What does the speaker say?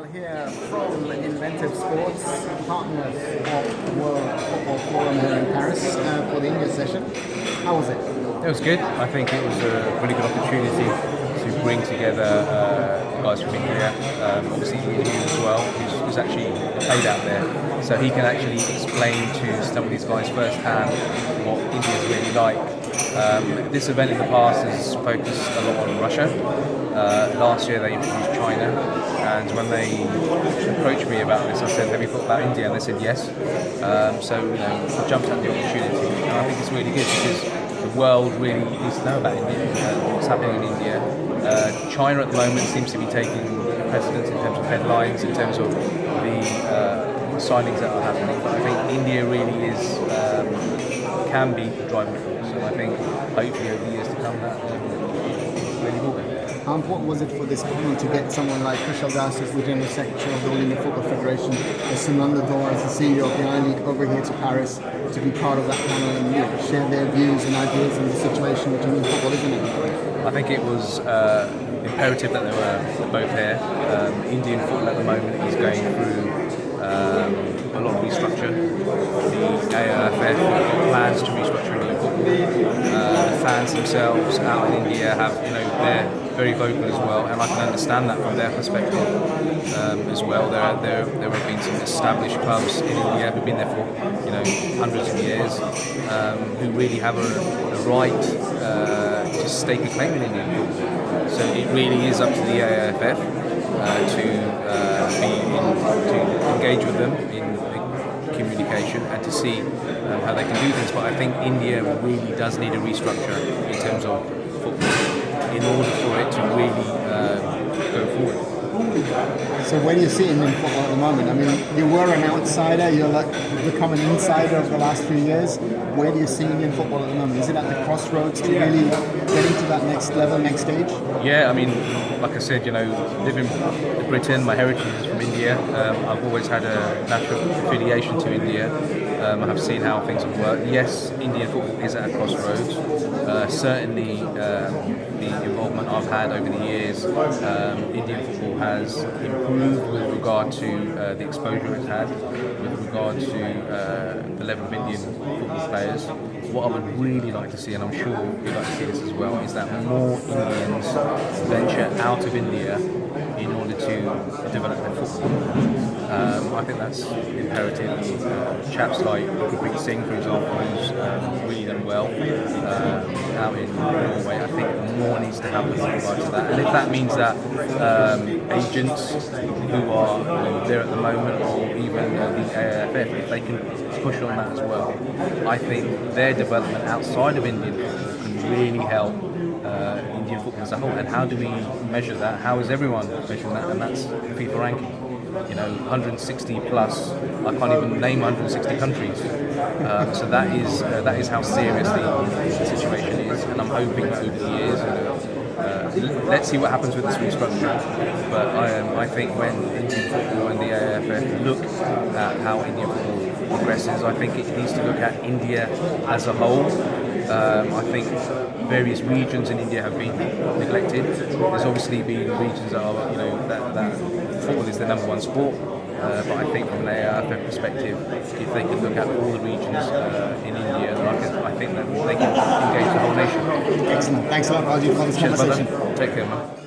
Rihal here from Inventive Sports, partners of the World Football Forum here in Paris for the India session. How was it? It was good. I think it was a really good opportunity to bring together the guys from India, obviously Ian as well, who's actually played out there. So he can actually explain to some of these guys firsthand what India's really like. This event in the past has focused a lot on Russia. Last year they introduced China, and when they approached me about this, I said, have you thought about India? And they said yes. So I jumped at the opportunity, and I think it's really good because the world really needs to know about India, what's happening in India. China at the moment seems to be taking precedence in terms of headlines, in terms of the signings that are happening, but I think India really is can be the driving force, and I think hopefully over the years to come that really will be. How important was it for this panel to get someone like Chris Punnakkattu as the General Secretary of the All India Football Federation, as Sunandador as the CEO of the I-League over here to Paris to be part of that panel and share their views and ideas on the situation with Indian football, isn't it? I think it was imperative that they were both here. Indian football at the moment is going through a lot of restructure. The AIFF have plans to restructure Indian football. The fans themselves out in India have, they're very vocal as well, and I can understand that from their perspective as well. There have been some established clubs in India who've been there for hundreds of years, who really have a right to stake a claim in Indian football. So it really is up to the AIFF to engage with them in communication and to see how they can do things. But I think India really does need a restructure in terms of football in order for it to really go forward. So where do you see Indian football at the moment? I mean, you were an outsider, you've become an insider over the last few years. Where do you see Indian football at the moment? Is it at the crossroads to really getting to that next level, next stage? Yeah, I mean, like I said, living in Britain, my heritage is from India. I've always had a natural affiliation to India. I have seen how things have worked. Yes, Indian football is at a crossroads. Certainly, the involvement I've had over the years, Indian football has improved with regard to the exposure it's had, with regard to the level of Indian football players. What I would really like to see, and I'm sure you'd like to see this as well, is that more Indians venture out of India in order to develop their football. I think that's imperative. Chaps like Gurpreet Singh, for example, who's really done well out in Norway. I think more needs to happen with regards to that. And if that means that agents who are there at the moment, or even the AIFF, if they can push on that as well, I think their development outside of Indian football can really help Indian football as a whole. And how do we measure that? How is everyone measuring that? And that's the FIFA ranking. 160 plus. I can't even name 160 countries. So that is how serious the situation is. And I'm hoping that over the years, let's see what happens with this restructure. But I think when Indian football and the AIFF look at how Indian football progresses, I think it needs to look at India as a whole. I think various regions in India have been neglected. There's obviously been regions that are, that football is the number one sport. But I think from an AIFF perspective, if they can look at all the regions in India, then I think that they can engage the whole nation. Excellent. Thanks a lot, Baljit, for this conversation. Brother. Take care, man.